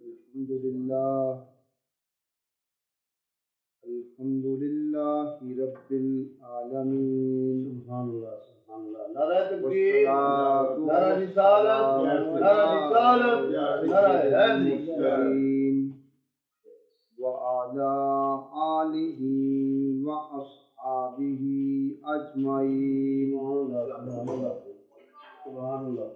الحمدللہ الحمدللہ رب العالمین سبحان اللہ سبحان اللہ، نعرہ تکبیر، نعرہ رسالت، نعرہ رسالت، نعرہ حیدری وعلى آلہ وأصحابہ اجمعین سبحان اللہ۔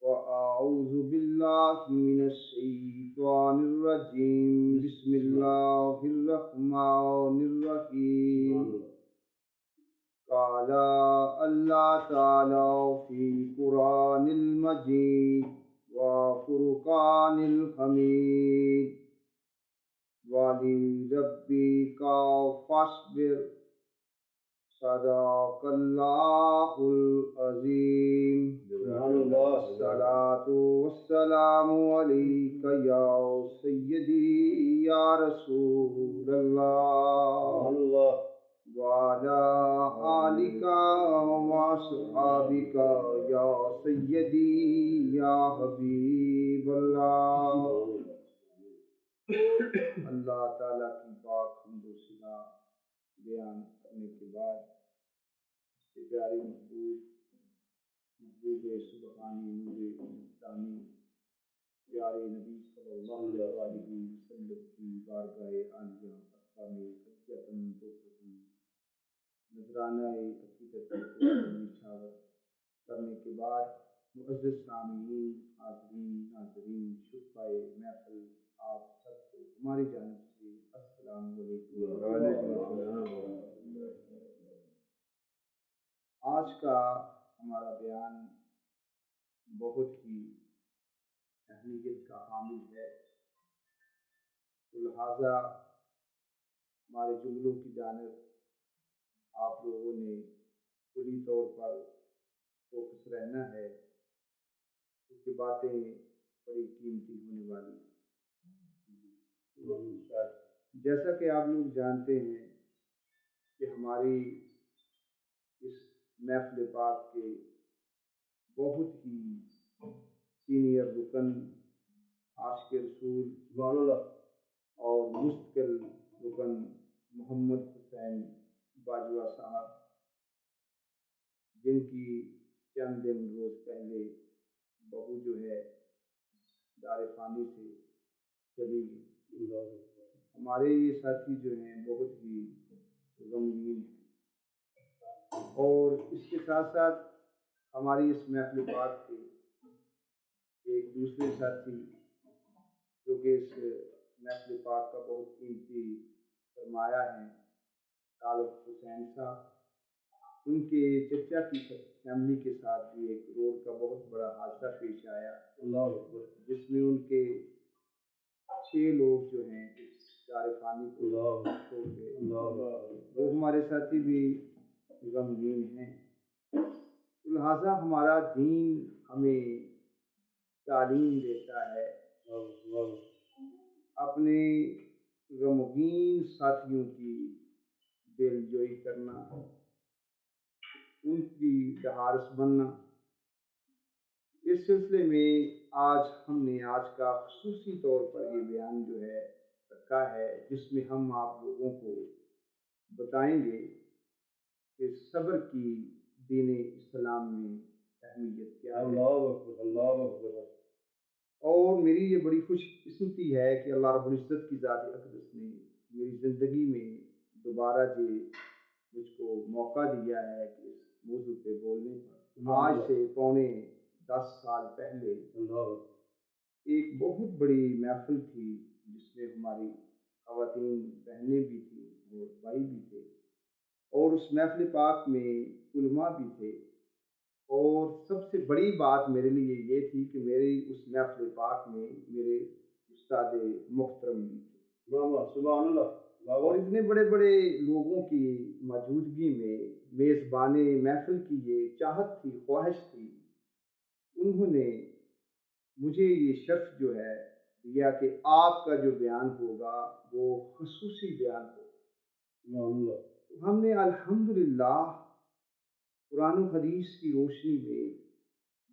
وأعوذ باللہ من الشیطان الرجیم بسم اللہ الرحمن الرحیم قال اللہ تعالی فی قرآن المجید وفرقان الحمید وَلِرَبِّكَ فَاصْبِرْ صدق اللہ العظیم الصلاۃ والسلام علیک یا سیدی یا رسول اللہ وعلی آلک وصحابک یا سیدی یا حبیب اللہ۔ اللہ تعالیٰ کی پاک حمد و ثنا بیان کرنے کے بعد اس کے پیارے محبوب سبحانی نور اسلامی پیارے نبی صلی اللہ علیہ وسلم کی بارگاہ عالیہ اقدام میں حجتاً توفتاً نذرانہ عقیدت نچھاور کرنے کے بعد معزز سامعین، حاضرین ناظرین، شرکائے محفل، آپ سب کو ہماری جانب سے السلام علیکم۔ آج کا ہمارا بیان بہت ہی اہمیت کا حامل ہے، تو لہٰذا ہمارے جملوں کی جانب آپ لوگوں نے کلی طور پر فوکس رہنا ہے، کیونکہ باتیں بڑی قیمتی ہونے والی ہیں۔ جیسا کہ آپ لوگ جانتے ہیں کہ ہماری اس محفل پاک کے بہت ہی سینئر رکن عاشق رسول اور مستقل رکن محمد حسین باجوہ صاحب، جن کی چند دن روز پہلے بہو جو ہے دار فانی سے چلی گئی۔ ہمارے یہ ساتھی جو ہیں بہت ہی غمگین ہیں، اور اس کے ساتھ ساتھ ہماری اس محفل پاک کے ایک دوسرے ساتھی جو کہ اس محفل پاک کا بہت قیمتی سرمایہ ہیں، طالب حسین صاحب، ان کے چچا کی فیملی کے ساتھ بھی ایک روڈ کا بہت بڑا حادثہ پیش آیا، جس میں ان کے 6 لوگ جو ہیں اس دار فانی کو چھوڑ گئے۔ وہ ہمارے ساتھی بھی غمگین ہیں۔ لہٰذا ہمارا دین ہمیں تعلیم دیتا ہے اپنے غمگین ساتھیوں کی دل جوئی کرنا، ان کی ڈھارس بننا۔ اس سلسلے میں آج ہم نے آج کا خصوصی طور پر یہ بیان جو ہے رکھا ہے، جس میں ہم آپ لوگوں کو بتائیں گے کہ صبر کی دین اسلام میں اہمیت کیا ہے۔ اور میری یہ بڑی خوش قسمتی ہے کہ اللہ رب العزت کی ذات اقدس نے میری زندگی میں دوبارہ مجھ کو موقع دیا ہے کہ اس موضوع پہ بولنے پر۔ آج سے پونے 10 سال پہلے ایک بہت بڑی محفل تھی، جس میں ہماری خواتین بہنیں بھی تھیں اور بھائی بھی تھے، اور اس محفل پاک میں علماء بھی تھے، اور سب سے بڑی بات میرے لیے یہ تھی کہ میری اس محفل پاک میں میرے استاد محترم بھی تھے، سبحان اللہ۔ اور اتنے بڑے بڑے لوگوں کی موجودگی میں میزبان محفل کی یہ چاہت تھی، خواہش تھی، انہوں نے مجھے یہ شرف جو ہے دیا کہ آپ کا جو بیان ہوگا وہ خصوصی بیان ہوگا۔ ہم نے الحمدللہ قرآن و حدیث کی روشنی میں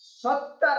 70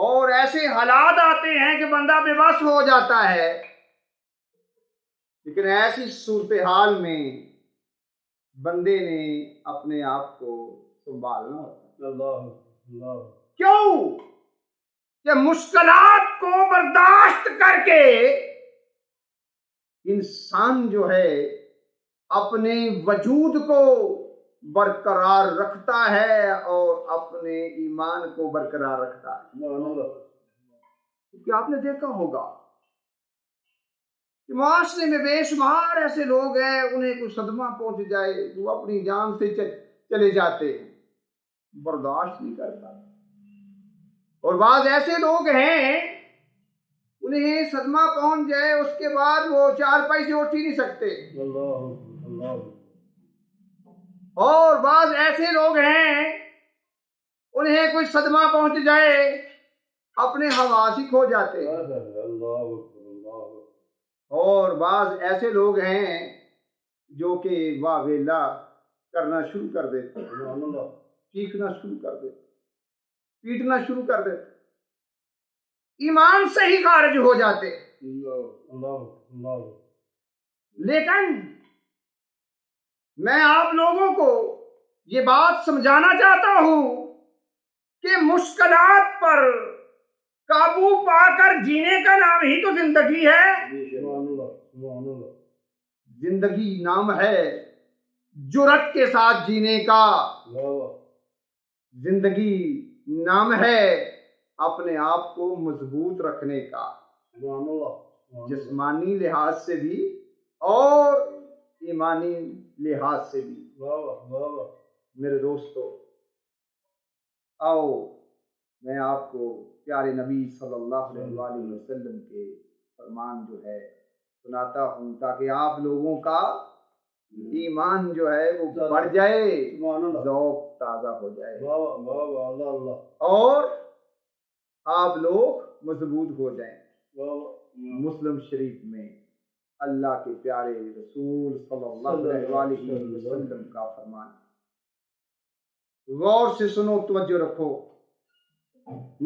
اور ایسے حالات آتے ہیں کہ بندہ بے بس ہو جاتا ہے، لیکن ایسی صورتحال میں بندے نے اپنے آپ کو سنبھالنا ہوتا ہے۔ کیوں کہ مشکلات کو برداشت کر کے انسان جو ہے اپنے وجود کو برقرار رکھتا ہے اور اپنے ایمان کو برقرار رکھتا ہے۔ کیونکہ آپ نے دیکھا ہوگا کہ معاشرے میں بے شمار ایسے لوگ ہیں، انہیں کوئی صدمہ پہنچ جائے وہ اپنی جان سے چلے جاتے ہیں، برداشت نہیں کرتا۔ اور بعض ایسے لوگ ہیں انہیں صدمہ پہنچ جائے اس کے بعد وہ چارپائی سے اٹھ ہی نہیں سکتے۔ اور بعض ایسے لوگ ہیں انہیں کوئی صدمہ پہنچ جائے اپنے حواس ہی کھو جاتے ہیں۔ اور بعض ایسے لوگ ہیں جو کہ واہ ویلا کرنا شروع کر دیتے، چیخنا شروع کر دیتے، پیٹنا شروع کر دیتے، ایمان سے ہی خارج ہو جاتے۔ لیکن میں آپ لوگوں کو یہ بات سمجھانا چاہتا ہوں کہ مشکلات پر قابو پا کر جینے کا نام ہی تو زندگی ہے۔ زندگی نام ہے جرأت کے ساتھ جینے کا، زندگی نام ہے اپنے آپ کو مضبوط رکھنے کا، جسمانی لحاظ سے بھی اور ایمانی لحاظ سے بھی۔ میرے دوستو، آؤ میں آپ کو پیارے نبی صلی اللہ علیہ وآلہ وسلم کے فرمان جو ہے سناتا ہوں تاکہ آپ لوگوں کا ایمان جو ہے وہ بڑھ جائے، ذوق تازہ ہو جائے اور آپ لوگ مضبوط ہو جائیں۔ مسلم شریف میں اللہ کے پیارے رسول صلی اللہ علیہ وآلہ وسلم کا فرمان، غور سے سنو، توجہ رکھو۔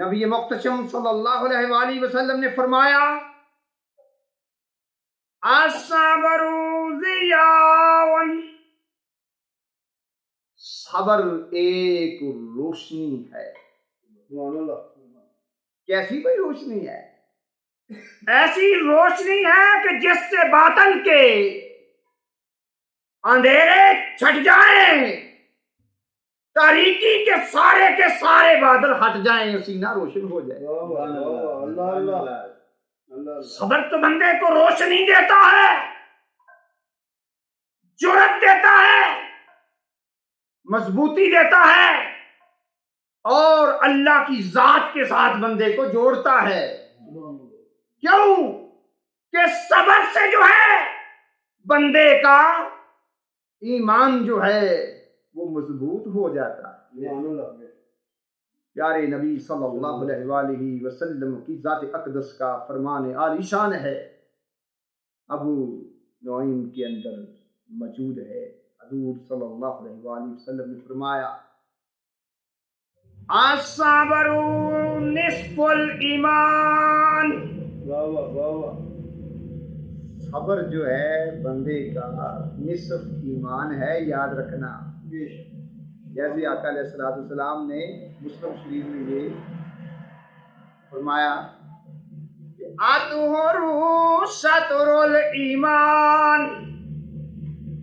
نبی محتشم صلی اللہ علیہ وآلہ وسلم نے فرمایا، الصبر ضیاء، صبر ایک روشنی ہے۔ کیسی کوئی روشنی ہے؟ ایسی روشنی ہے کہ جس سے باطل کے اندھیرے چھٹ جائیں، تاریکی کے سارے بادل ہٹ جائیں، سینہ روشن ہو جائے۔ صبر تو بندے کو روشنی دیتا ہے، جرأت دیتا ہے، مضبوطی دیتا ہے اور اللہ کی ذات کے ساتھ بندے کو جوڑتا ہے۔ کیوں کہ صبر سے جو ہے بندے کا ایمان جو ہے وہ مضبوط ہو جاتا ہے۔ پیارے نبی صلی اللہ علیہ وآلہ وسلم کی ذات اقدس کا فرمان عالی شان ہے، ابو نعیم کے اندر موجود ہے۔ حضور صلی اللہ علیہ وآلہ وسلم نے فرمایا، الصبر نصف الایمان، صبر جو ہے بندے کا نصف ایمان ہے، یاد رکھنا۔ جیسے آقا علیہ السلام نے مسلم شریف میں یہ فرمایا کہ اطہر شطر الایمان،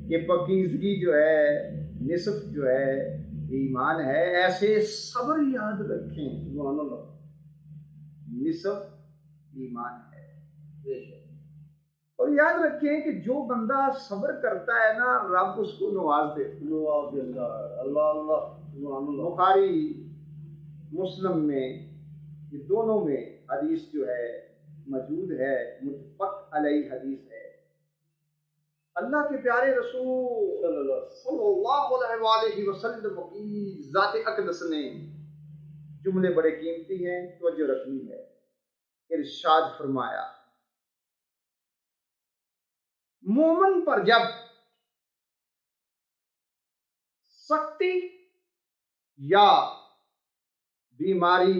کہ پاکیزگی جو ہے نصف جو ہے ایمان ہے۔ ایسے صبر یاد رکھیں، سبحان اللہ، نصف ایمان ہے۔ اور یاد رکھیں کہ جو بندہ صبر کرتا ہے نا، رب اس کو نواز دیتا ہے۔ اللہ، بخاری مسلم میں یہ دونوں میں حدیث جو ہے موجود ہے، متفق علیہ حدیث ہے۔ اللہ کے پیارے رسول صلی اللہ علیہ وآلہ وسلم کی ذات اقدس نے جملے بڑے قیمتی ہیں، توجہ رکھنی ہے۔ ارشاد فرمایا، مومن پر جب سختی یا بیماری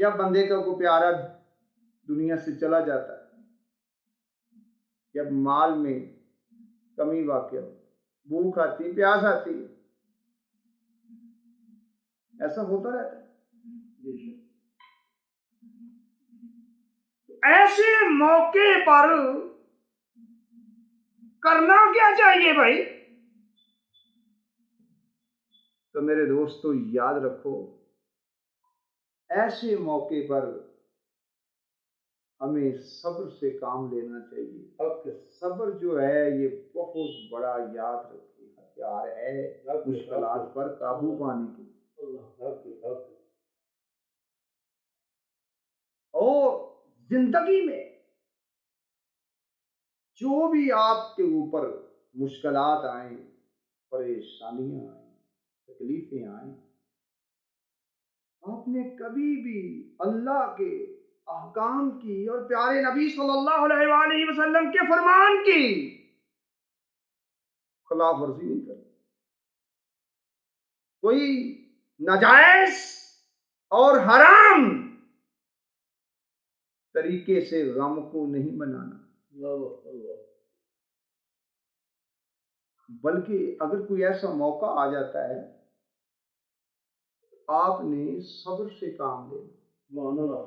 جب بندے کا کوئی پیارا دنیا سے چلا جاتا ہے، جب مال میں کمی واقع ہو، بھوک آتی، پیاس آتی ہے، ایسا ہوتا رہتا ہے۔ ایسے موقع پر کرنا کیا چاہیے بھائی؟ تو میرے دوستو یاد رکھو، ایسے موقع پر ہمیں صبر سے کام لینا چاہیے۔ صبر جو ہے یہ بہت بڑا، یاد رکھیں، ہتھیار ہے مشکلات پر قابو پانے کے۔ اور زندگی میں جو بھی آپ کے اوپر مشکلات آئیں، پریشانیاں آئیں، تکلیفیں آئیں، آپ نے کبھی بھی اللہ کے احکام کی اور پیارے نبی صلی اللہ علیہ وآلہ وسلم کے فرمان کی خلاف ورزی نہیں کرنی۔ کوئی ناجائز اور حرام طریقے سے غم کو نہیں منانا، بلکہ اگر کوئی ایسا موقع آ جاتا ہے آپ نے صبر سے کام لینا۔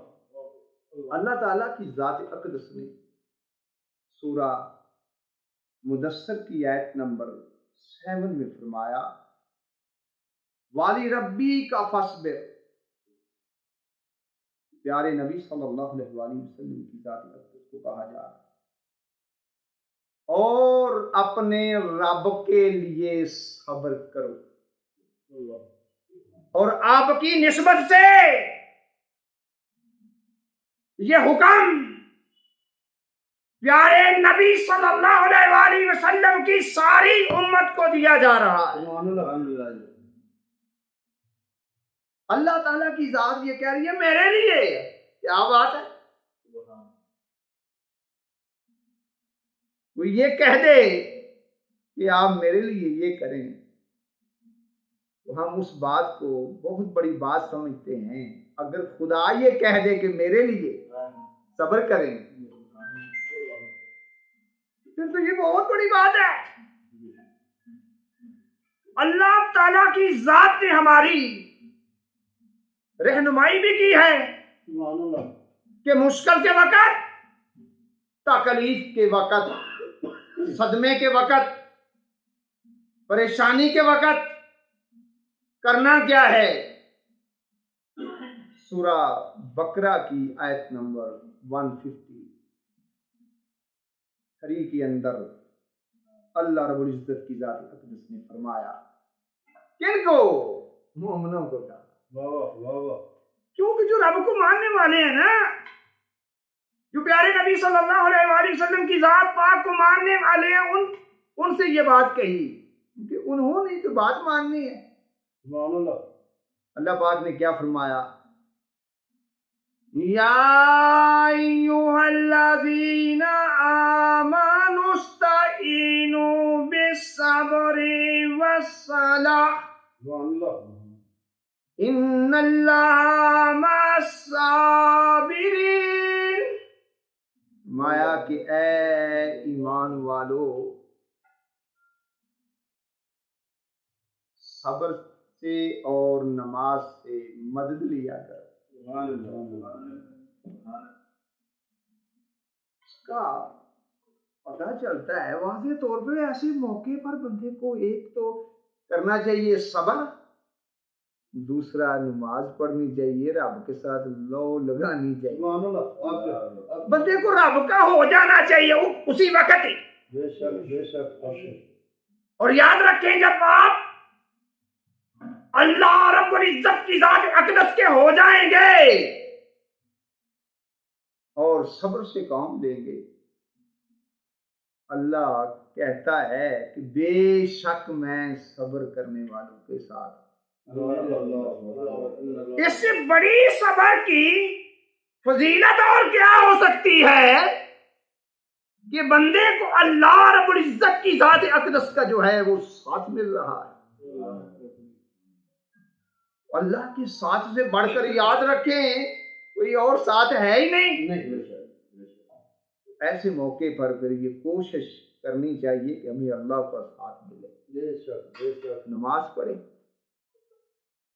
اللہ تعالیٰ کی ذات اقدس نے سورہ مدثر کی آیت نمبر 7 میں فرمایا، والی ربی کا فصبر۔ پیارے نبی صلی اللہ علیہ وآلہ وسلم کی ذات اقدس کو کہا جا رہا ہے، اور اپنے رب کے لیے صبر کرو۔ اور آپ کی نسبت سے یہ حکم پیارے نبی صلی اللہ علیہ وآلہ وسلم کی ساری امت کو دیا جا رہا ہے۔ اللہ تعالیٰ کی ذات یہ کہہ رہی ہے میرے لیے، کیا بات ہے؟ وہ یہ کہہ دے کہ آپ میرے لیے یہ کریں تو ہم اس بات کو بہت بڑی بات سمجھتے ہیں۔ اگر خدا یہ کہہ دے کہ میرے لیے صبر کریں پھر تو یہ بہت بڑی بات ہے۔ اللہ تعالیٰ کی ذات نے ہماری رہنمائی بھی کی ہے کہ مشکل کے وقت، تکلیف کے وقت، صدمے کے وقت، پریشانی کے وقت کرنا کیا ہے۔ سورہ بقرہ کی آیت نمبر 153 کے اندر اللہ رب العزت کی ذات اقدس نے فرمایا، کن کو؟ مومنوں کو کہا، کیونکہ جو رب کو ماننے والے ہیں نا، جو پیارے نبی صلی اللہ علیہ وآلہ وسلم کی ذات پاک کو ماننے والے ہیں، ان سے یہ بات کہی کہ انہوں نے تو بات ماننی ہے۔ اللہ پاک نے کیا فرمایا، یا ایھا الذین آمنوا استعینوا بالصبر والصلاۃ ان اللہ مع الصابرین۔ مایا کہ اے ایمان والو، صبر سے اور نماز سے مدد لیا کر۔ اس کا پتہ چلتا ہے واضح طور پہ ایسے موقع پر بندے کو ایک تو کرنا چاہیے صبر، دوسرا نماز پڑھنی چاہیے، رب کے ساتھ لو لگانی چاہیے، بندے کو رب کا ہو جانا چاہیے اسی وقت ہی۔ بے شک بے شک۔ اور یاد رکھیں جب آپ اللہ رب العزت کی ذات اقدس کے ہو جائیں گے اور صبر سے کام لیں گے، اللہ کہتا ہے کہ بے شک میں صبر کرنے والوں کے ساتھ۔ اس سے بڑی صبر کی فضیلت اور کیا ہو سکتی ہے کہ بندے کو اللہ رب العزت کی ذات اقدس کا جو ہے وہ ساتھ مل رہا ہے۔ اللہ کے ساتھ سے بڑھ کر یاد رکھیں کوئی اور ساتھ ہے ہی نہیں۔ نہیں ایسے موقع پر پھر یہ کوشش کرنی چاہیے کہ ہمیں اللہ کا ساتھ ملے، بے شک نماز پڑھے،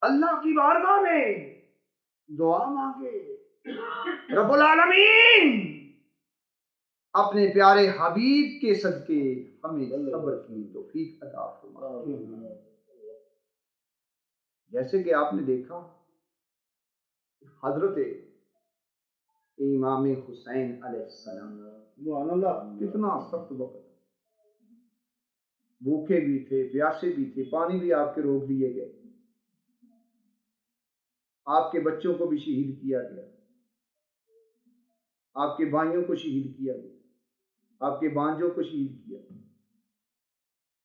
اللہ کی بارگاہ میں دعا مانگے، رب العالمین اپنے پیارے حبیب کے صدقے ہمیں صبر کی توفیق عطا فرمائے۔ جیسے کہ آپ نے دیکھا حضرت امام حسین علیہ السلام سبحان اللہ، کتنا سخت وقت، بھوکے بھی تھے، پیاسے بھی تھے، پانی بھی آپ کے روک دیے گئے، آپ کے بچوں کو بھی شہید کیا گیا، آپ کے بھائیوں کو شہید کیا گیا، آپ کے بانجوں کو شہید کیا،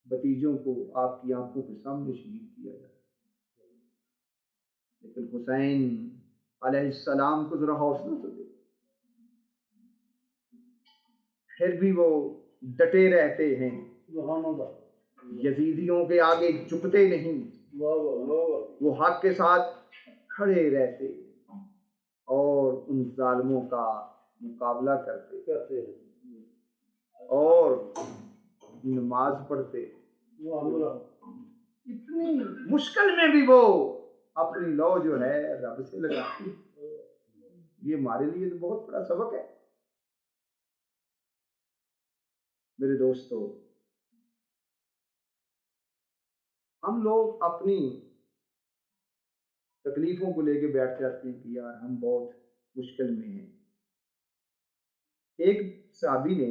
بھتیجوں کو آپ کی آنکھوں کے سامنے شہید کیا گیا، لیکن حسین علیہ السلام کو ذرا حوصلہ تو دے، پھر بھی وہ ڈٹے رہتے ہیں، سبحان اللہ، یزیدیوں کے آگے جھکتے نہیں، وہ حق کے ساتھ کھڑے رہتے اور ان ظالموں کا مقابلہ کرتے اور نماز پڑھتے۔ اتنی مشکل میں بھی وہ اپنی لو جو ہے رب سے لگاتی۔ یہ ہمارے لیے تو بہت بڑا سبق ہے۔ میرے دوستو، ہم لوگ اپنی تکلیفوں کو لے کے بیٹھ جاتے ہیں کہ یار ہم بہت مشکل میں ہیں۔ ایک صحابی نے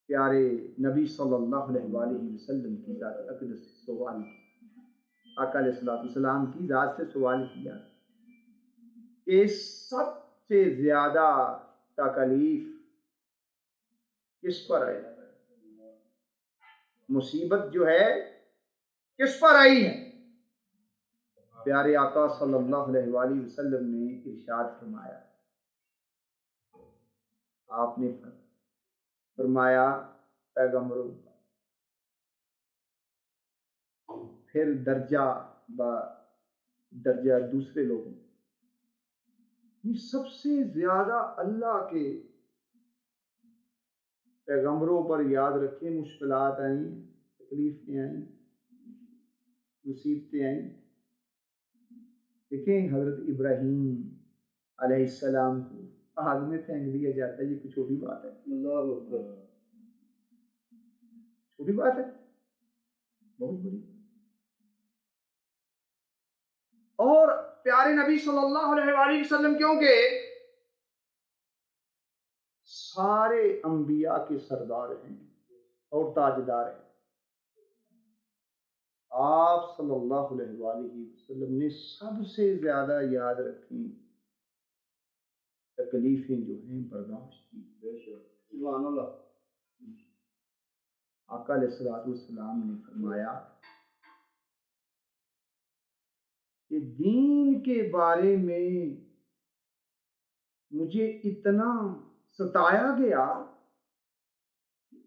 پیارے نبی صلی اللہ علیہ وآلہ وسلم کی ذات اقدس سے سوال کیا، آقا علیہ الصلوۃ والسلام کی ذات سے سوال کیا کہ سب سے زیادہ تکلیف کس پر ہے، مصیبت جو ہے کس پر آئی ہے؟ پیارے آقا صلی اللہ علیہ وآلہ وسلم نے ارشاد فرمایا، آپ نے فرمایا پیغمبروں، پھر درجہ با درجہ دوسرے لوگوں، سب سے زیادہ اللہ کے پیغمبروں پر یاد رکھیں مشکلات آئیں، تکلیفیں آئیں، مصیبتیں آئیں۔ دیکھیں حضرت ابراہیم علیہ السلام کو آگ میں پھینک دیا جاتا ہے، یہ کوئی چھوٹی بات ہے؟ اللہ اکبر، چھوٹی بات ہے؟ بہت بڑی۔ اور پیارے نبی صلی اللہ علیہ وآلہ وسلم کیونکہ سارے انبیاء کے سردار ہیں اور تاجدار ہیں، آپ صلی اللہ علیہ وآلہ وسلم نے سب سے زیادہ یاد رکھی تکلیفیں جو ہیں برداشت کی۔ سبحان اللہ، آقا علیہ الصلوۃ والسلام نے فرمایا کہ دین کے بارے میں مجھے اتنا ستایا گیا،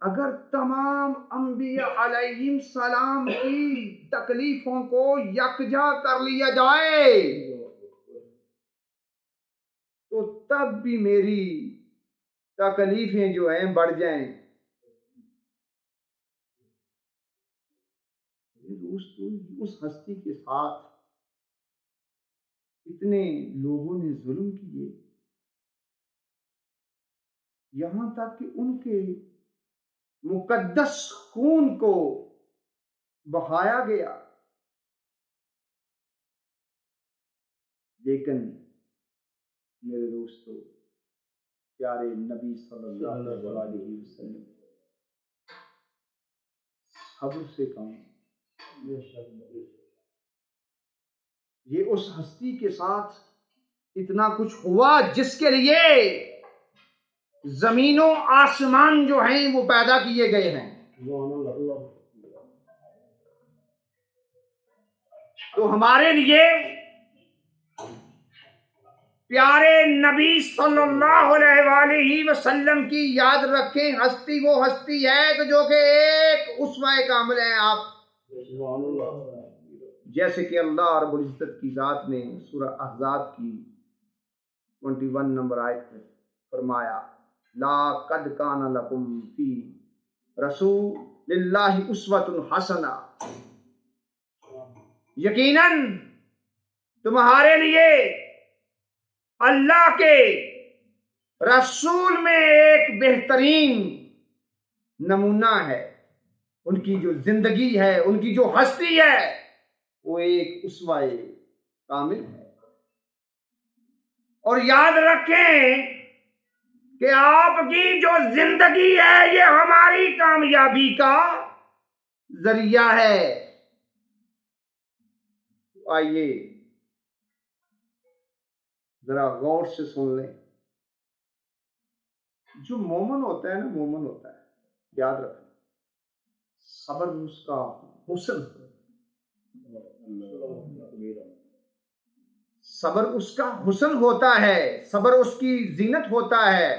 اگر تمام انبیاء علیہم السلام کی تکلیفوں کو یکجا کر لیا جائے تو تب بھی میری تکلیفیں جو ہیں بڑھ جائیں۔ اس ہستی کے ساتھ اتنے لوگوں نے ظلم کیے، یہاں تک کہ ان کے مقدس خون کو بہایا گیا، لیکن میرے دوستو پیارے نبی صلی اللہ علیہ وسلم صبر سے کام، یہ اس ہستی کے ساتھ اتنا کچھ ہوا جس کے لیے زمین و آسمان جو ہیں وہ پیدا کیے گئے ہیں۔ تو ہمارے لیے پیارے نبی صلی اللہ علیہ وآلہ وسلم کی یاد رکھیں، ہستی وہ ہستی ہے کہ جو کہ ایک اسوہ کامل ہے۔ آپ جیسے کہ اللہ رب العزت کی ذات نے سورہ احزاب کی 21 نمبر آیت میں فرمایا لا قد کان لکم فی رسول اللہ اسوۃ حسنہ، یقیناً تمہارے لیے اللہ کے رسول میں ایک بہترین نمونہ ہے، ان کی جو زندگی ہے، ان کی جو ہستی ہے، وہ ایک اسوہ کامل ہے۔ اور یاد رکھیں کہ آپ کی جو زندگی ہے یہ ہماری کامیابی کا ذریعہ ہے۔ آئیے ذرا غور سے سن لیں، جو مومن ہوتا ہے نا، مومن ہوتا ہے، یاد رکھیں صبر اس کا حسن، صبر اس کا حسن ہوتا ہے، صبر اس کی زینت ہوتا ہے۔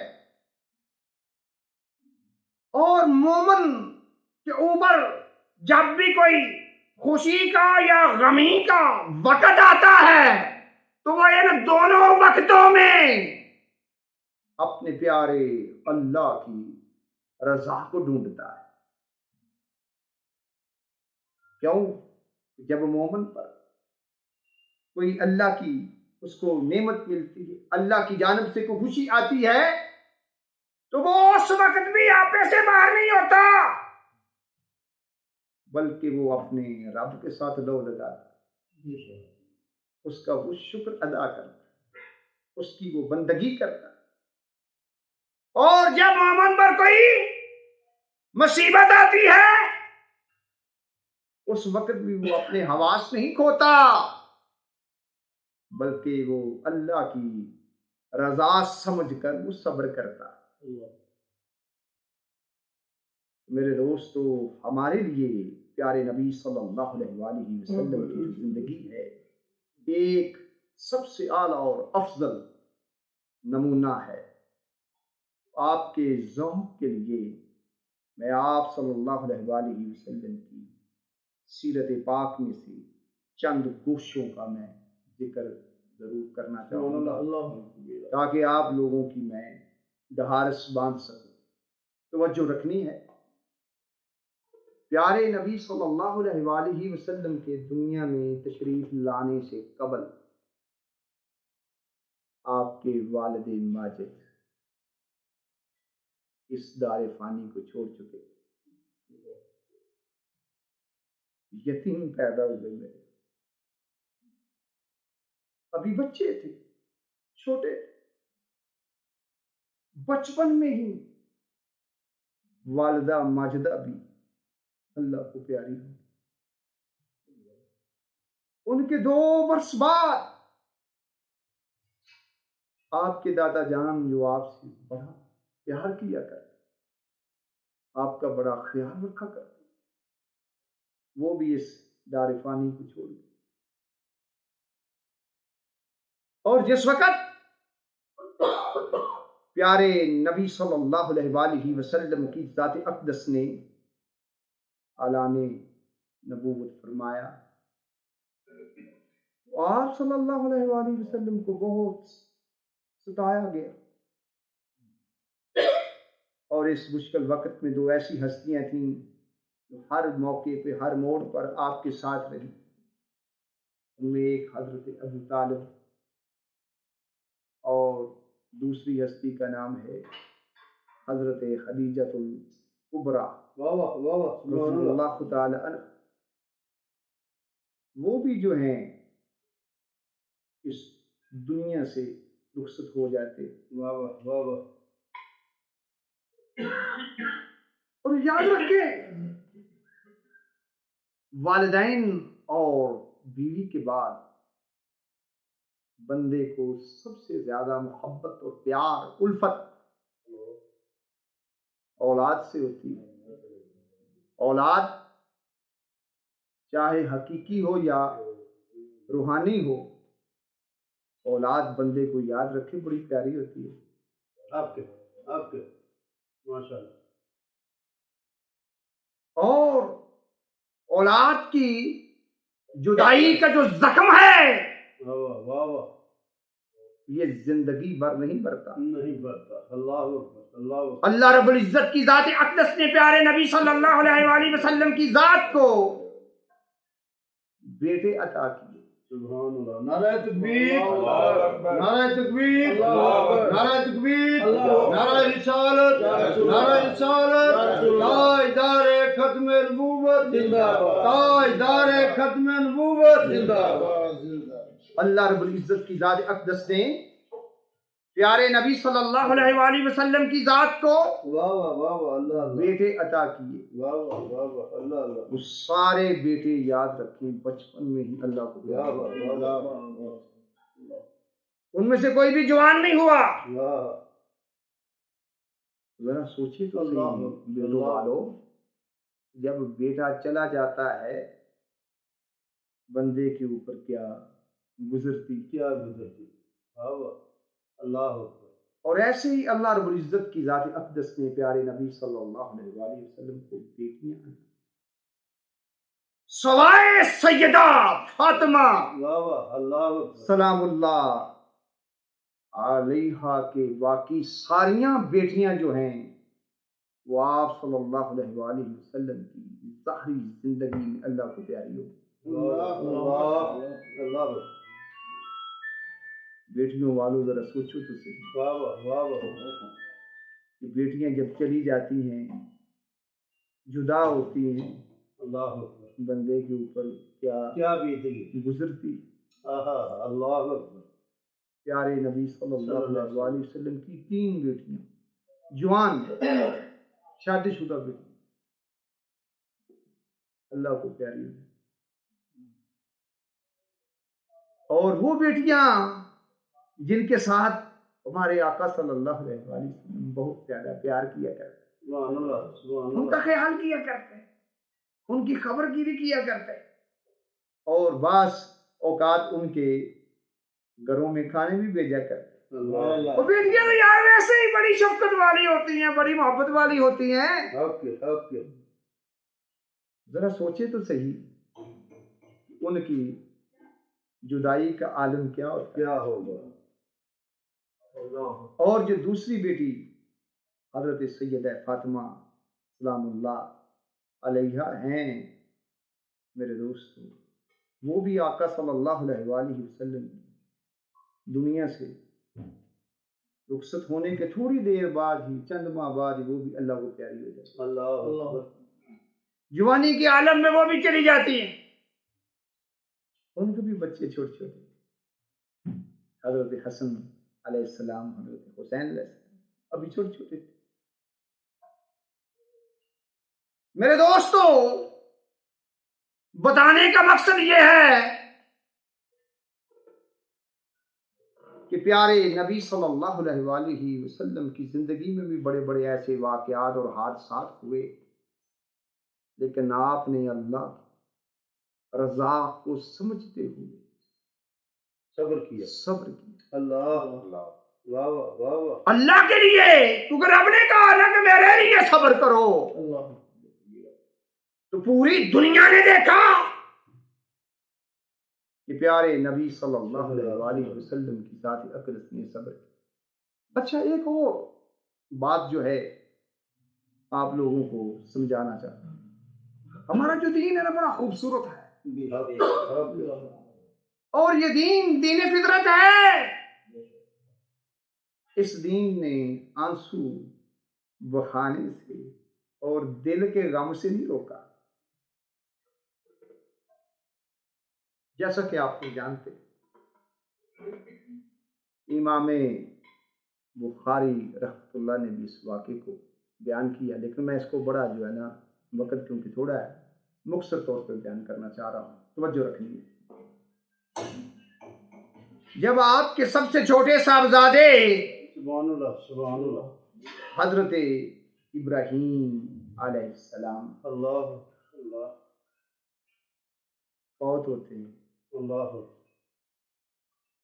اور مومن کے اوپر جب بھی کوئی خوشی کا یا غمی کا وقت آتا ہے تو وہ ان دونوں وقتوں میں اپنے پیارے اللہ کی رضا کو ڈھونڈتا ہے۔ کیوں؟ جب مومن پر کوئی اللہ کی اس کو نعمت ملتی ہے، اللہ کی جانب سے کوئی خوشی آتی ہے، تو وہ اس وقت بھی آپے سے باہر نہیں ہوتا، بلکہ وہ اپنے رب کے ساتھ لو لگاتا ہے، اس کا وہ شکر ادا کرتا ہے، اس کی وہ بندگی کرتا ہے۔ اور جب مومن پر کوئی مصیبت آتی ہے اس وقت بھی وہ اپنے حواس نہیں کھوتا، بلکہ وہ اللہ کی رضا سمجھ کر وہ صبر کرتا ہے۔ میرے دوستو، ہمارے لیے پیارے نبی صلی اللہ علیہ وآلہ وسلم کی جو زندگی ہے ایک سب سے اعلیٰ اور افضل نمونہ ہے۔ آپ کے ذوق کے لیے میں آپ صلی اللہ علیہ وآلہ وسلم کی سیرت پاک میں سے چند گوشوں کا میں ذکر ضرور کرنا چاہوں گا تاکہ آپ لوگوں کی میں ڈھارس باندھ سکوں۔ توجہ رکھنی ہے، پیارے نبی صلی اللہ علیہ وآلہ وسلم کے دنیا میں تشریف لانے سے قبل آپ کے والد ماجد اس دار فانی کو چھوڑ چکے، یتیم پیدا ہوئے، میرے ابھی بچے تھے، چھوٹے تھے، بچپن میں ہی والدہ ماجدہ بھی اللہ کو پیاری ہو۔ ان کے 2 برس بعد آپ کے دادا جان جو آپ سے بڑا پیار کیا کرتے، آپ کا بڑا خیال رکھا کرتے، وہ بھی اس دار فانی کو چھوڑ گئے۔ اور جس وقت پیارے نبی صلی اللہ علیہ وآلہ وسلم کی ذات اقدس نے اعلان نبوت فرمایا، آپ صلی اللہ علیہ وآلہ وسلم کو بہت ستایا گیا، اور اس مشکل وقت میں 2 ایسی ہستیاں تھیں جو ہر موقع پہ، ہر موڑ پر آپ کے ساتھ رہی۔ ان میں ایک حضرت ابو طالب اور دوسری ہستی کا نام ہے حضرت خدیجہ الکبریٰ رضی اللہ تعالی عنہ۔ وہ بھی جو ہیں اس دنیا سے رخصت ہو جاتے۔ اور یاد رکھیں، والدین اور بیوی کے بعد بندے کو سب سے زیادہ محبت اور پیار، الفت اولاد سے ہوتی ہے۔ اولاد چاہے حقیقی ہو یا روحانی ہو، اولاد بندے کو یاد رکھے بڑی پیاری ہوتی ہے۔ آپ کے ماشاء اللہ۔ اور اولاد کی جدائی کا جو زخم ہے یہ زندگی بھر نہیں برتا۔ اللہ اکبر، اللہ اکبر۔ اللہ رب العزت کی ذات اقدس نے پیارے نبی صلی اللہ علیہ وآلہ وسلم کی ذات کو بیٹے عطا کیے۔ سبحان اللہ، نعرہ تکبیر، نعرہ تکبیر، نعرہ تکبیر، نعرہ رسالت، نعرہ رسالت، تاجدار ختم نبوت زندہ باد، تاجدار ختم نبوت زندہ باد۔ اللہ رب العزت کی ذات اقدس نے پیارے نبی صلی اللہ علیہ وآلہ وسلم کی ذات کو واہ واہ واہ واہ، اللہ اللہ، بیٹے عطا کیے۔ واہ واہ واہ واہ، اللہ اللہ، وہ سارے بیٹے یاد رکھیں بچپن میں ہی اللہ کو واہ پیار واہ کریں۔ واہ واہ، ان میں سے کوئی بھی جوان نہیں ہوا۔ واہ، ذرا سوچیے تو اللہ، صحیح بیٹوں والو، جب بیٹا چلا جاتا ہے بندے کے اوپر کیا گزرتی۔ کیا گزرتی، واہ واہ، اللہ اکبر۔ اور ایسے ہی اللہ رب العزت کی ذات اقدس نے پیارے نبی صلی اللہ علیہ وآلہ وسلم کو بیٹیاں دی، سوائے سیدہ فاطمہ واہ واہ، اللہ اکبر۔ سلام اللہ علیہا کے باقی ساریاں بیٹیاں جو ہیں وہ آپ صلی اللہ علیہ وآلہ وسلم کی ظاہری زندگی میں اللہ کو پیاری ہو۔ اللہ، بیٹیوں والوں ذرا سوچو تو صحیح، واہ واہ واہ واہ، کہ بیٹیاں جب چلی جاتی ہیں جدا ہوتی ہیں اللہ اکبر، بندے کے اوپر کیا کیا بیتگی، گزرتی۔ آہا، اللہ اکبر۔ پیارے نبی صلی اللہ علیہ وآلہ وسلم کی 3 بیٹیاں جوان شادی شدہ بیٹیاں اللہ کو پیاری ہوئی، اور وہ بیٹیاں جن کے ساتھ ہمارے آقا صلی اللہ علیہ وآلہ وسلم بہت زیادہ پیار کیا کرتے، سبحان اللہ، سبحان ان کا اللہ، خیال کیا کرتے، ان کی خبر گیری کیا کرتے، اور بعض اوقات ان کے گھروں میں کھانے بھی بھیجا کرتے۔ اللہ، وہ بیٹیاں تو یار ویسے ہی بڑی شفقت والی ہوتی ہیں، بڑی محبت والی ہوتی ہیں۔ حق کے، حق کے، ذرا سوچے تو صحیح ان کی جدائی کا عالم کیا ہوتا ہے۔ کیا ہوگا، اللہ، اور جو دوسری بیٹی حضرت سیدہ فاطمہ سلام اللہ علیہا ہیں میرے دوستو، وہ بھی آقا صلی اللہ علیہ وآلہ وسلم دنیا سے رخصت ہونے کے تھوڑی دیر بعد ہی، چند ماہ بعد ہی، وہ بھی اللہ کو پیاری ہو جاتی، اللہ، جوانی کے عالم میں وہ بھی چلی جاتی ہیں۔ ان کے بھی بچے چھوٹے چھوٹے، حضرت حسن علیہ السلام، حضرت حسین علیہ السلام ابھی چھوٹے چھوٹے تھے۔ میرے دوستو، بتانے کا مقصد یہ ہے کہ پیارے نبی صلی اللہ علیہ وآلہ وسلم کی زندگی میں بھی بڑے بڑے ایسے واقعات اور حادثات ہوئے، لیکن آپ نے اللہ کی رضا کو سمجھتے ہوئے صبر کیا، صبر کیا۔ اللہ، واہ واہ واہ واہ، اللہ کے لیے، کیونکہ رب نے کہا نا کہ میرے لیے صبر کرو، اللہ، تو پوری دنیا نے دیکھا کہ پیارے نبی صلی اللہ علیہ وآلہ وسلم کی ذات اقدس نے صبر کیا۔ اچھا، ایک اور بات جو ہے آپ لوگوں کو سمجھانا چاہتا ہوں، ہمارا جو دین ہے نا بڑا خوبصورت ہے، اور یہ دین دین فطرت ہے۔ اس دین نے آنسو بہانے سے اور دل کے غم سے نہیں روکا، جیسا کہ آپ کو جانتے امام بخاری رحمۃ اللہ نے بھی اس واقعے کو بیان کیا، لیکن میں اس کو بڑا جو ہے نا وقت کیونکہ تھوڑا ہے مختصر طور پر بیان کرنا چاہ رہا ہوں، توجہ رکھنی ہے۔ جب آپ کے سب سے چھوٹے صاحبزادے سبحان اللہ، سبحان اللہ، حضرت ابراہیم علیہ السلام اللہ، اللہ، فوت ہوتے ہیں، اللہ،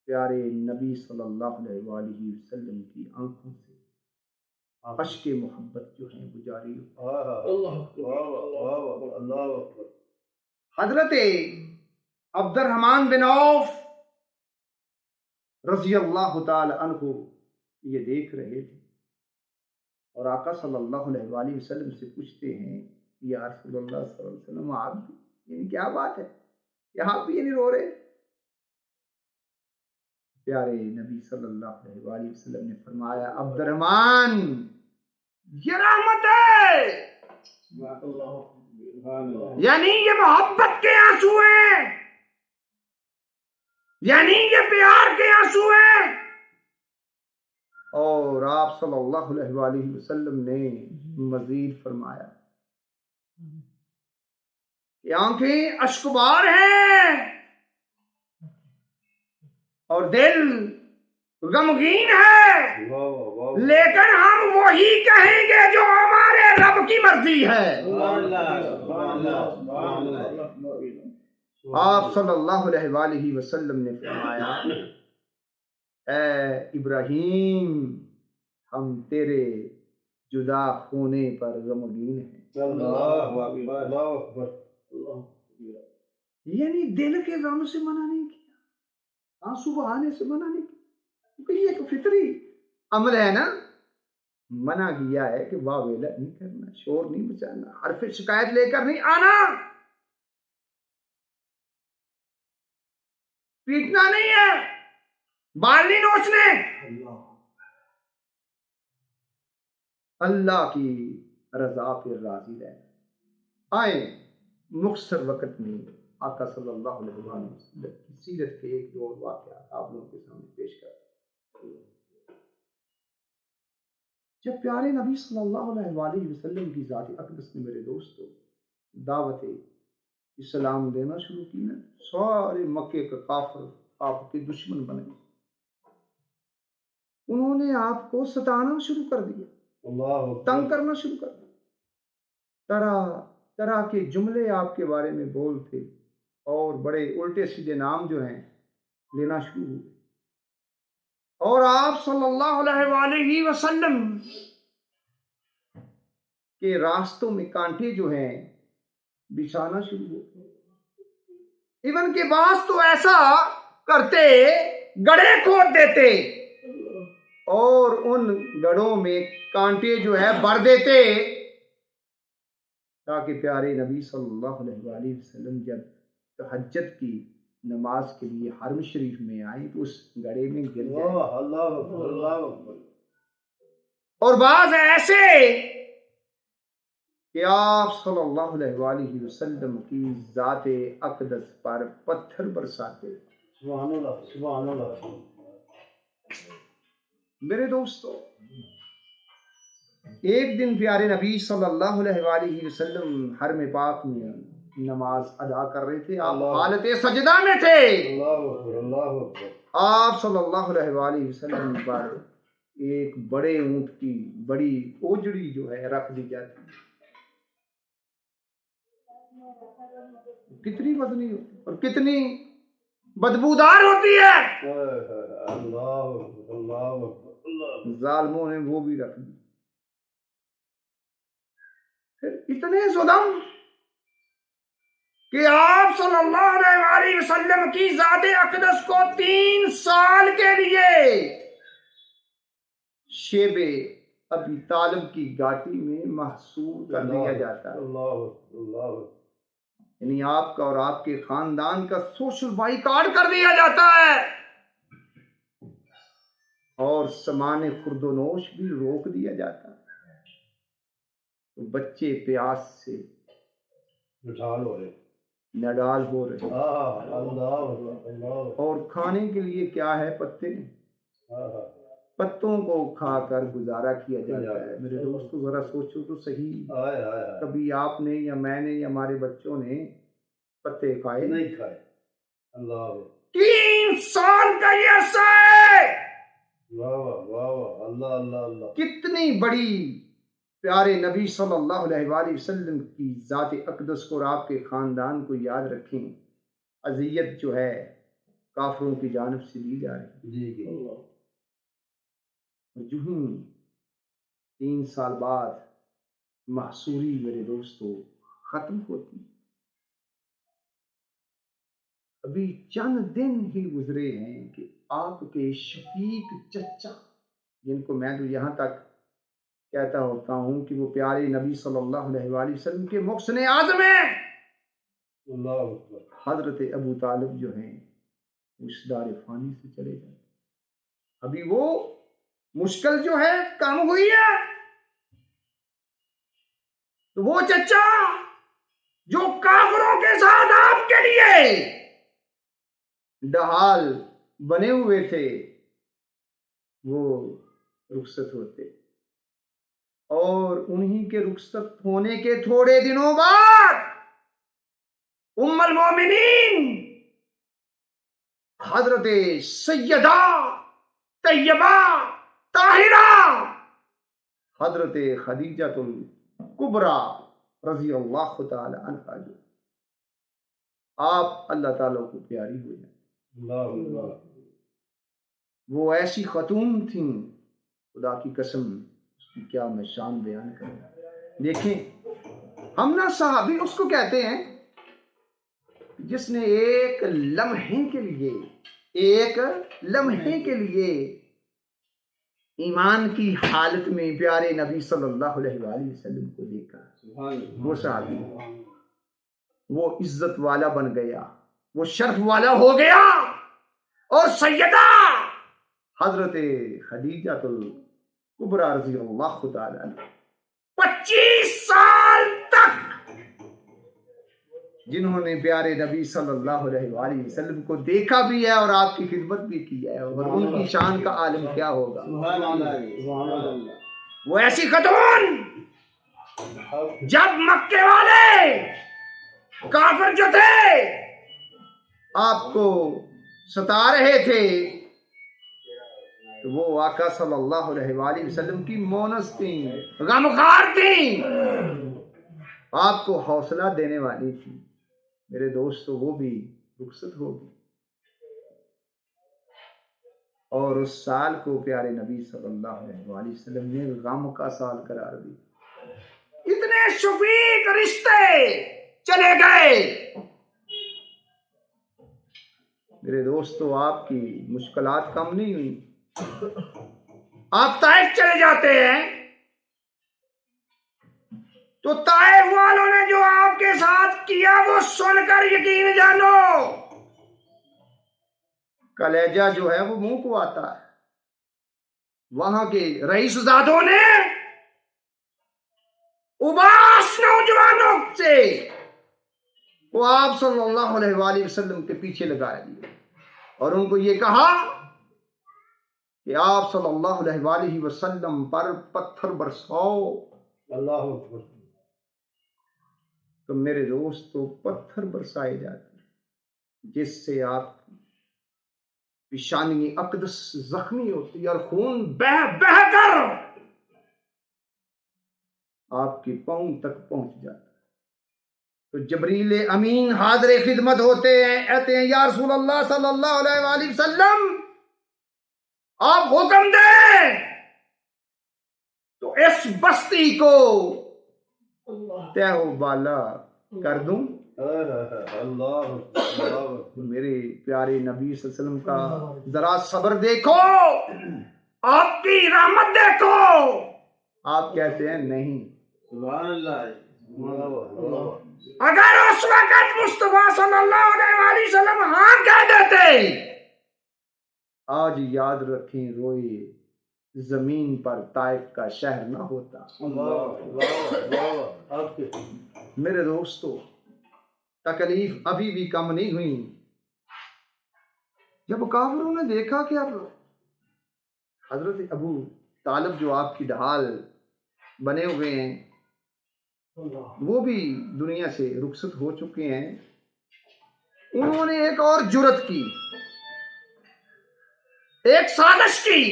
پیارے نبی صلی اللہ علیہ وآلہ وسلم کی آنکھوں سے اشک محبت جو ہیں وہ جاری ہو۔ اللہ، واہ واہ واہ واہ، اللہ اکبر، حضرت عبد الرحمن بن عوف رضی اللہ تعالی عنہ یہ دیکھ رہے تھے اور آقا صلی اللہ علیہ وآلہ وسلم سے پوچھتے ہیں یا رسول اللہ صلی اللہ علیہ وسلم آپ بھی یعنی کیا بات ہے کہ آپ بھی یعنی رو رہے؟ پیارے نبی صلی اللہ علیہ وآلہ وسلم نے فرمایا عبد الرحمن یہ رحمت ہے، یعنی یہ محبت کے آنسو ہیں، یعنی یہ پیار کے آنسو ہیں۔ اور آپ صلی اللہ علیہ وآلہ وسلم نے مزید فرمایا کہ آنکھیں اشکبار ہیں اور دل غمگین ہے، لیکن ہم وہی کہیں گے جو ہمارے رب کی مرضی ہے۔ آپ صلی اللہ علیہ وآلہ وسلم نے فرمایا اے ابراہیم ہم تیرے جدا ہونے پر غمگین ہیں۔ یعنی دل کے غم سے منع نہیں کیا، آنسو بہانے سے منع نہیں کیا، کیونکہ یہ ایک فطری عمل ہے نا۔ منع کیا ہے کہ واویلا نہیں کرنا، شور نہیں مچانا، حرف شکایت لے کر نہیں آنا، پیٹنا نہیں ہے، بال نہیں نوچنے۔ اللہ کی رضا پہ راضی رہنا۔ آئیں مختصر وقت میں آقا صلی اللہ علیہ وسلم کی سیرت کے ایک دو واقعات آپ لوگوں کے سامنے پیش کرتا ہوں۔ جب پیارے نبی صلی اللہ علیہ وآلہ وسلم کی ذات اقدس نے میرے دوستو دعوت اسلام دینا شروع کی نا، سارے مکے کا کافر آپ کے دشمن بن گئے، انہوں نے آپ کو ستانا شروع کر دیا، تنگ کرنا شروع کر دیا، طرح طرح کے جملے آپ کے بارے میں بولتے اور بڑے الٹے سیدھے نام جو ہیں لینا شروع ہوئے، اور آپ صلی اللہ علیہ وآلہ وسلم کے راستوں میں کانٹے جو ہیں بچھانا شروع ہو گئے۔ ایون کے بعض تو ایسا کرتے گڑھے کھود دیتے اور ان گڑھوں میں کانٹے جو ہے بھر دیتے تاکہ پیارے نبی صلی اللہ علیہ وآلہ وسلم جب تہجد کی نماز کے لیے حرم شریف میں آئیں تو اس گڑھے میں گر جائیں۔ اور بعض ایسے کہ آپ صلی اللہ علیہ وآلہ وسلم کی ذات اقدس پر پتھر برساتے۔ سبحان اللہ سبحان اللہ۔ میرے دوستو ایک دن پیارے نبی صلی اللہ علیہ وآلہ وسلم حرم پاک میں نماز ادا کر رہے تھے، آپ حالت سجدہ میں تھے، آپ صلی اللہ علیہ وآلہ وسلم پر ایک بڑے اونٹ کی بڑی اوجڑی جو ہے رکھ دی جاتی، کتنی وزنی ہوتی اور کتنی بدبودار ہوتی ہے، ظالموں نے وہ بھی رکھ دی۔ پھر اتنے ظلم کہ آپ صلی اللہ علیہ وآلہ وسلم کی ذات اقدس کو 3 سال کے لیے شیب ابی طالب کی گھاٹی میں محصور کر دیا جاتا ہے، یعنی آپ کا اور آپ کے خاندان کا سوشل بائیکاٹ کر دیا جاتا ہے، اور سامان خورد و نوش بھی روک دیا جاتا ہے، تو بچے پیاس سے نڈال ہو رہے، اور کھانے کے لیے کیا ہے پتے، پتوں کو کھا کر گزارا کیا جاتا ہے۔ میرے دوستو ذرا سوچو تو صحیح، کبھی آپ نے یا میں نے یا ہمارے بچوں نے پتے کھائے؟ نہیں کھائے۔ اللہ 3 سال کا یہ عرصہ ہے، واہ واہ واہ، اللہ اللہ اللہ۔ کتنی بڑی پیارے نبی صلی اللہ علیہ وآلہ وسلم کی ذات اقدس کو اور آپ کے خاندان کو یاد رکھیں، اذیت جو ہے کافروں کی جانب سے دی جا رہی ہے۔ جو ہی 3 سال بعد محصوری میرے دوستو ختم ہوتی، ابھی چند دن ہی گزرے ہیں کہ آپ کے شفیق چچا، جن کو میں تو یہاں تک کہتا ہوتا ہوں کہ وہ پیارے نبی صلی اللہ علیہ وآلہ وسلم کے محسن اعظم ہیں، حضرت ابو طالب جو ہیں اس دار فانی سے چلے جائیں۔ ابھی وہ مشکل جو ہے کم ہوئی ہے، تو وہ چچا جو کافروں کے ساتھ آپ کے لیے ڈھال بنے ہوئے تھے وہ رخصت ہوتے، اور انہی کے رخصت ہونے کے تھوڑے دنوں بعد ام المومنین حضرت سیدہ طیبہ طاہرہ حضرت خدیجہ الکبریٰ رضی اللہ تعالی عنہا جو آپ اللہ تعالیٰ کو پیاری ہو جائیں، وہ ایسی خاتون تھیں، خدا کی قسم اس کی کیا میں شان بیان کروں۔ دیکھیں، ہم نا صحابی اس کو کہتے ہیں جس نے ایک لمحے کے لیے ایمان کی حالت میں پیارے نبی صلی اللہ علیہ وآلہ وسلم کو دیکھا، وہ صحابی، وہ عزت والا بن گیا، وہ شرف والا ہو گیا، اور سیدہ حضرت خدیجہ الکبریٰ رضی اللہ تعالی عنہ 25 سال تک جنہوں نے پیارے نبی صلی اللہ علیہ وآلہ وسلم کو دیکھا بھی ہے اور آپ کی خدمت بھی کی ہے، اور ان کی شان کا عالم کیا ہوگا۔ وہ ایسی خاتون جب مکے والے کافر جو تھے آپ کو ستا رہے تھے تو وہ آقا صلی اللہ علیہ وآلہ وسلم کی مونس تھیں، غمخوار تھیں، آپ کو حوصلہ دینے والی تھی۔ میرے دوستو، وہ بھی رخصت ہوگی، اور اس سال کو پیارے نبی صلی اللہ علیہ وآلہ وسلم نے غم کا سال قرار دیا۔ اتنے شفیق رشتے چلے گئے۔ میرے دوستو، آپ کی مشکلات کم نہیں ہوئی، آپ طائف چلے جاتے ہیں تو طائف والوں نے جو آپ کے ساتھ کیا وہ سن کر یقین جانو کلیجہ جو ہے وہ منہ کو آتا ہے۔ وہاں کے رئیس زادوں نے اباس نوجوانوں سے وہ آپ صلی اللہ علیہ وآلہ وسلم کے پیچھے لگائے دیے، اور ان کو یہ کہا کہ آپ صلی اللہ علیہ وآلہ وسلم پر پتھر برساؤ۔ اللہ اکبر۔ تو میرے دوستو، پتھر برسائے جاتے ہیں جس سے آپ کی پیشانی اقدس زخمی ہوتی اور خون بہہ بہہ کر آپ کی پاؤں تک پہنچ جاتا ہے۔ تو جبریل امین حاضر خدمت ہوتے ہیں، کہتے ہیں یا رسول اللہ صلی اللہ علیہ وآلہ وسلم، آپ حکم دیں تو اس بستی کو تہ و بالا کر دوں۔ میرے پیارے نبی صلی اللہ علیہ وسلم کا ذرا صبر دیکھو، آپ کی رحمت دیکھو۔ آپ کہتے ہیں نہیں، سبحان اللہ، اگر اس وقت مصطفیٰ صلی اللہ علیہ وآلہ وسلم ہاں کہہ دیتے، آج یاد رکھیں روئے زمین پر طائف کا شہر نہ ہوتا۔ میرے دوستو، تکلیف ابھی بھی کم نہیں ہوئی۔ جب کافروں نے دیکھا کہ اب حضرت ابو طالب جو آپ کی ڈھال بنے ہوئے ہیں وہ بھی دنیا سے رخصت ہو چکے ہیں، انہوں نے ایک اور جرت کی، ایک سازش کی۔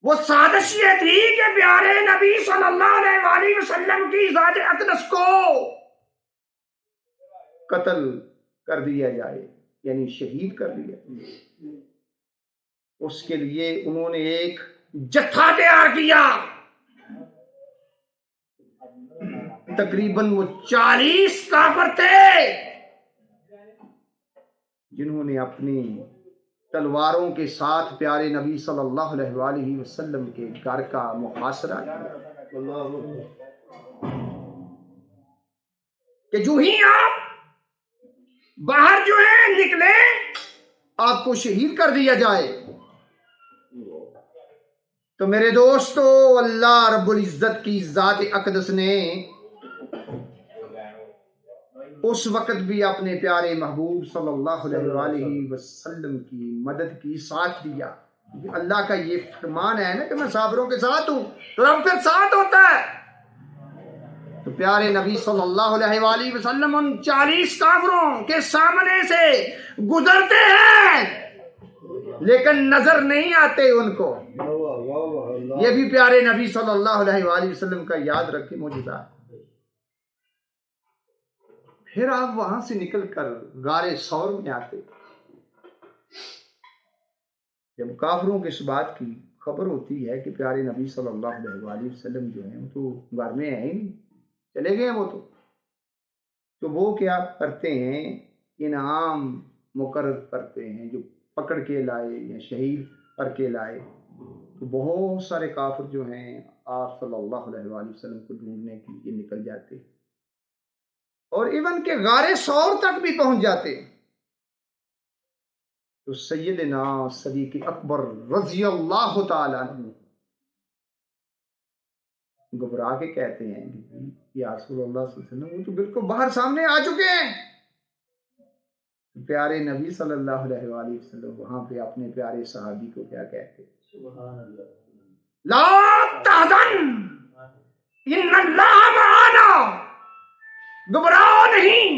وہ سازش یہ تھی کہ پیارے نبی صلی اللہ علیہ وآلہ وسلم کی ذات اقدس کو قتل کر دیا جائے، یعنی شہید کر دیا جائے۔ اس کے لیے انہوں نے ایک جتھا تیار کیا، تقریباً وہ 40 کافر تھے، جنہوں نے اپنی تلواروں کے ساتھ پیارے نبی صلی اللہ علیہ وآلہ وسلم کے گھر کا محاصرہ کیا کہ جو ہی آپ باہر جو ہے نکلے آپ کو شہید کر دیا جائے۔ تو میرے دوستو، اللہ رب العزت کی ذات اقدس نے اس وقت بھی اپنے پیارے محبوب صلی اللہ علیہ وآلہ وسلم کی مدد کی، ساتھ دیا۔ اللہ کا یہ فرمان ہے نا کہ میں صابروں کے ساتھ ہوں، تو رب پھر ساتھ ہوتا ہے۔ تو پیارے نبی صلی اللہ علیہ وآلہ وسلم ان 40 کافروں کے سامنے سے گزرتے ہیں لیکن نظر نہیں آتے ان کو۔ یہ بھی پیارے نبی صلی اللہ علیہ وآلہ وسلم کا یاد رکھے معجزہ۔ پھر آپ وہاں سے نکل کر غار ثور میں آتے۔ جب کافروں کے اس بات کی خبر ہوتی ہے کہ پیارے نبی صلی اللہ علیہ وآلہ وسلم جو ہیں وہ تو غار میں ہیں ہی نہیں، چلے گئے وہ تو وہ کیا کرتے ہیں، انعام مقرر کرتے ہیں، جو پکڑ کے لائے یا شہید کر کے لائے۔ تو بہت سارے کافر جو ہیں آپ صلی اللہ علیہ وآلہ وسلم کو ڈھونڈنے کے لیے نکل جاتے اور ایون کے غار ثور تک بھی پہنچ جاتے۔ تو سیدنا صدیق اکبر رضی اللہ تعالیٰ عنہ گھبرا کے کہتے ہیں یا رسول اللہ صلی اللہ علیہ وسلم وہ تو بالکل باہر سامنے آ چکے ہیں۔ پیارے نبی صلی اللہ علیہ وآلہ وسلم وہاں پہ اپنے پیارے صحابی کو کیا کہتے ہیں، سبحان اللہ، لا تحزن ان اللہ معانا، گھبراؤ نہیں،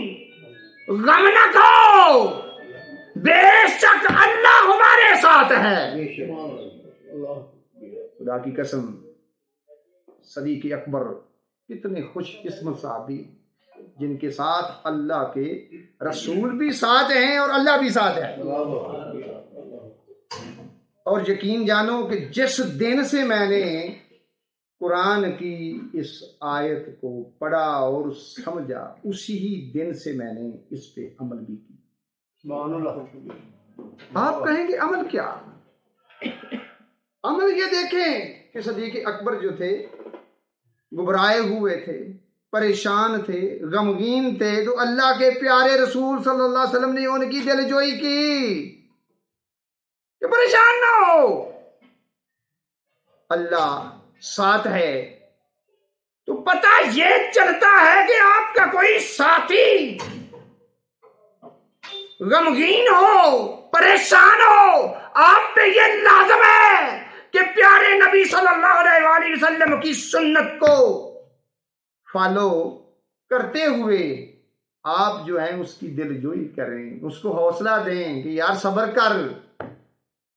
غم نہ کھو، بے شک اللہ ہمارے ساتھ ہے۔ خدا کی قسم صدیق اکبر کتنے خوش قسمت صحابی جن کے ساتھ اللہ کے رسول بھی ساتھ ہیں اور اللہ بھی ساتھ ہے۔ اور یقین جانو کہ جس دن سے میں نے قرآن کی اس آیت کو پڑھا اور سمجھا، اسی ہی دن سے میں نے اس پہ عمل بھی کیا۔ آپ کہیں گے عمل کیا؟ عمل یہ دیکھیں کہ صدیق اکبر جو تھے گھبرائے ہوئے تھے، پریشان تھے، غمگین تھے، تو اللہ کے پیارے رسول صلی اللہ علیہ وسلم نے ان کی دل جوئی کی کہ پریشان نہ ہو، اللہ ساتھ ہے۔ تو پتہ یہ چلتا ہے کہ آپ کا کوئی ساتھی غمگین ہو، پریشان ہو، آپ پہ یہ لازم ہے کہ پیارے نبی صلی اللہ علیہ وآلہ وسلم کی سنت کو فالو کرتے ہوئے آپ جو ہیں اس کی دل جوئی کریں، اس کو حوصلہ دیں کہ یار صبر کر،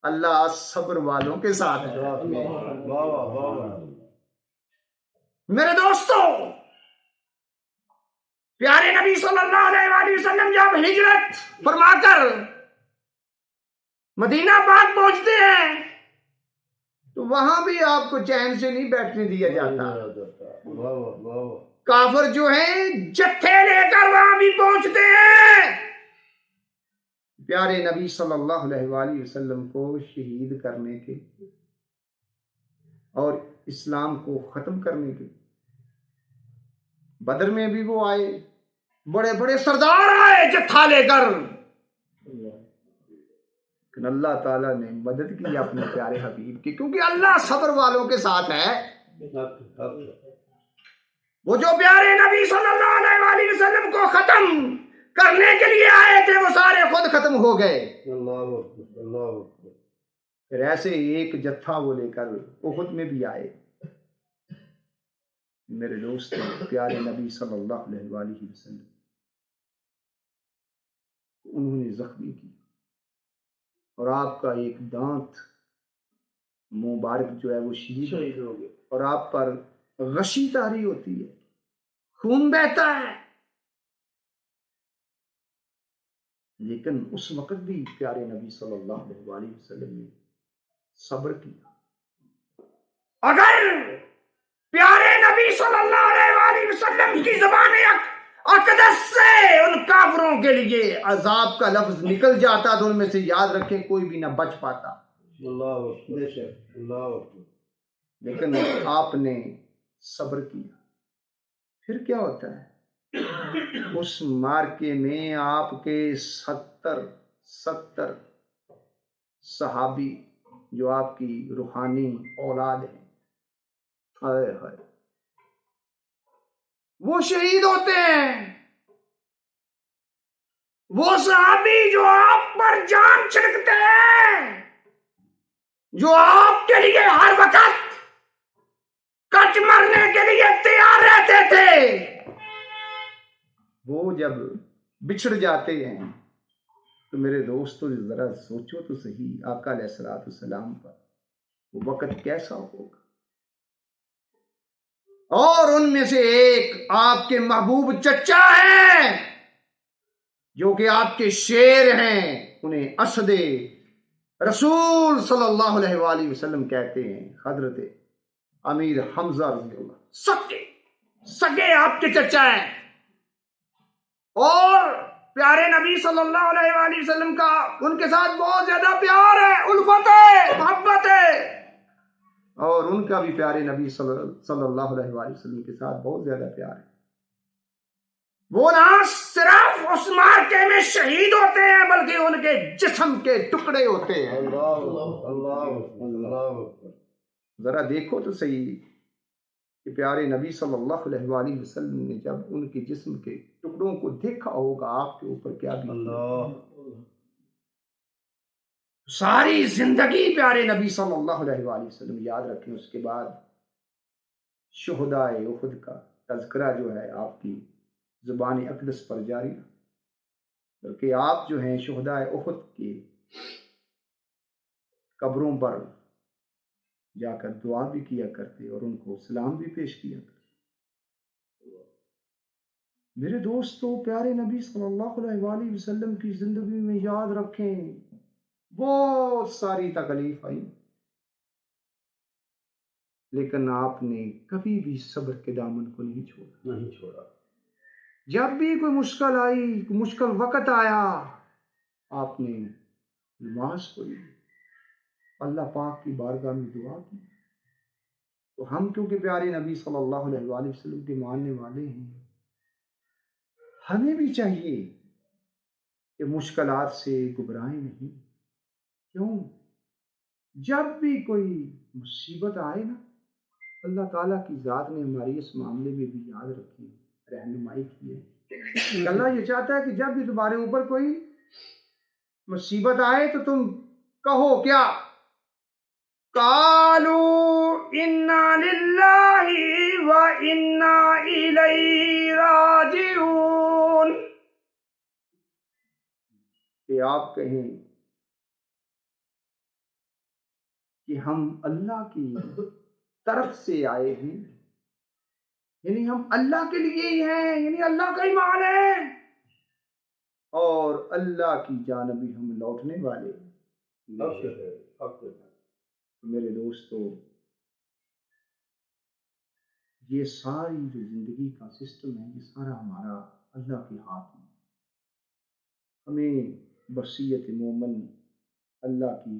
اللہ صبر والوں کے ساتھ ہے۔ میرے دوستو، پیارے نبی صلی اللہ علیہ وآلہ وسلم جب ہجرت فرما کر مدینہ پاک پہنچتے ہیں تو وہاں بھی آپ کو چین سے نہیں بیٹھنے دیا جاتا۔ کافر جو ہیں جتھے لے کر وہاں بھی پہنچتے ہیں، پیارے نبی صلی اللہ علیہ وآلہ وسلم کو شہید کرنے کے اور اسلام کو ختم کرنے کے۔ بدر میں بھی وہ آئے، بڑے بڑے سردار آئے جتھا لے کر، لیکن اللہ تعالیٰ نے مدد کی اپنے پیارے حبیب کی، کیونکہ اللہ صبر والوں کے ساتھ ہے۔ وہ جو پیارے نبی صلی اللہ علیہ وآلہ وسلم کو ختم کرنے کے لیے آئے تھے وہ سارے خود ختم ہو گئے۔ پھر ایسے ایک جتھا وہ لے کر احد میں بھی آئے۔ میرے دوست پیارے نبی صلی اللہ علیہ وآلہ وسلم انہوں نے زخمی کی اور آپ کا ایک دانت مبارک جو ہے وہ شہید ہو گیا اور آپ پر غشی طاری ہوتی ہے، خون بہتا ہے، لیکن اس وقت بھی پیارے نبی صلی اللہ علیہ وآلہ وسلم نے صبر کیا۔ اگر پیارے نبی صلی اللہ علیہ وآلہ وسلم کی زبان حق اقدس سے ان کافروں کے لیے عذاب کا لفظ نکل جاتا تو ان میں سے یاد رکھیں کوئی بھی نہ بچ پاتا. اللہ بے شک اللہ لیکن آپ نے صبر کیا. پھر کیا ہوتا ہے؟ اس مارکے میں آپ کے 70 صحابی جو آپ کی روحانی اولاد ہیں، ہائے ہائے، وہ شہید ہوتے ہیں. وہ صحابی جو آپ پر جان چھڑکتے ہیں، جو آپ کے لیے ہر وقت کٹ مرنے کے لیے تیار رہتے تھے، وہ جب بچھڑ جاتے ہیں تو میرے دوستو ذرا سوچو تو صحیح، آقا علیہ الصلوۃ والسلام پر وہ وقت کیسا ہوگا. اور ان میں سے ایک آپ کے محبوب چچا ہیں جو کہ آپ کے شیر ہیں، انہیں اسد رسول صلی اللہ علیہ وآلہ وسلم کہتے ہیں، حضرت امیر حمزہ رضی اللہ، سگے آپ کے چچا ہیں. اور پیارے نبی صلی اللہ علیہ وآلہ وسلم کا ان کے ساتھ بہت زیادہ پیار ہے، الفت ہے، محبت ہے. اور ان کا بھی پیارے نبی صلی اللہ علیہ وآلہ وسلم کے ساتھ بہت زیادہ پیار ہے. وہ نہ صرف اس مارکے میں شہید ہوتے ہیں بلکہ ان کے جسم کے ٹکڑے ہوتے ہیں. ذرا دیکھو تو صحیح کہ پیارے نبی صلی اللہ علیہ وآلہ وسلم نے جب ان کے جسم کے ٹکڑوں کو دیکھا ہوگا آپ کے اوپر کیا بھی. ساری زندگی پیارے نبی صلی اللہ علیہ وآلہ وسلم یاد رکھیں. اس کے بعد شہدائے احد کا تذکرہ جو ہے آپ کی زبان اقدس پر جاری رہا، بلکہ آپ جو ہیں شہدائے احد کی قبروں پر جا کر دعا بھی کیا کرتے اور ان کو سلام بھی پیش کیا کرتے. میرے دوستو پیارے نبی صلی اللہ علیہ وآلہ وسلم کی زندگی میں یاد رکھیں بہت ساری تکلیف آئی، لیکن آپ نے کبھی بھی صبر کے دامن کو نہیں چھوڑا. جب بھی کوئی مشکل آئی، مشکل وقت آیا، آپ نے نماز پڑھی، اللہ پاک کی بارگاہ میں دعا کی. تو ہم کیونکہ پیارے نبی صلی اللہ علیہ وآلہ وسلم کے ماننے والے ہیں، ہمیں بھی چاہیے کہ مشکلات سے گھبرائیں نہیں. کیوں؟ جب بھی کوئی مصیبت آئے نا، اللہ تعالیٰ کی ذات نے ہماری اس معاملے میں بھی یاد رکھی، رہنمائی کی ہے. اللہ یہ چاہتا ہے کہ جب بھی تمہارے اوپر کوئی مصیبت آئے تو تم کہو کیا؟ قالوا انا للہ و انا الیہ راجعون، کہ آپ کہیں کہ ہم اللہ کی طرف سے آئے ہیں، یعنی ہم اللہ کے لیے ہی ہیں، یعنی اللہ کا ایمان ہے، اور اللہ کی جانب ہی ہم لوٹنے والے ہیں. میرے دوستو یہ ساری جو زندگی کا سسٹم ہے، یہ سارا ہمارا اللہ کے ہاتھ میں. ہمیں بصیرت مومن اللہ کی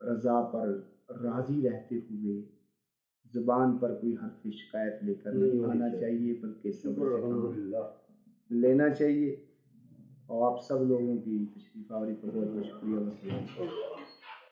رضا پر راضی رہتے ہوئے زبان پر کوئی حرف شکایت لے کر نہیں آنا چاہیے، بلکہ صبر سے کام لینا چاہیے. اور آپ سب لوگوں کی تشریف آوری پر بہت بہت شکریہ.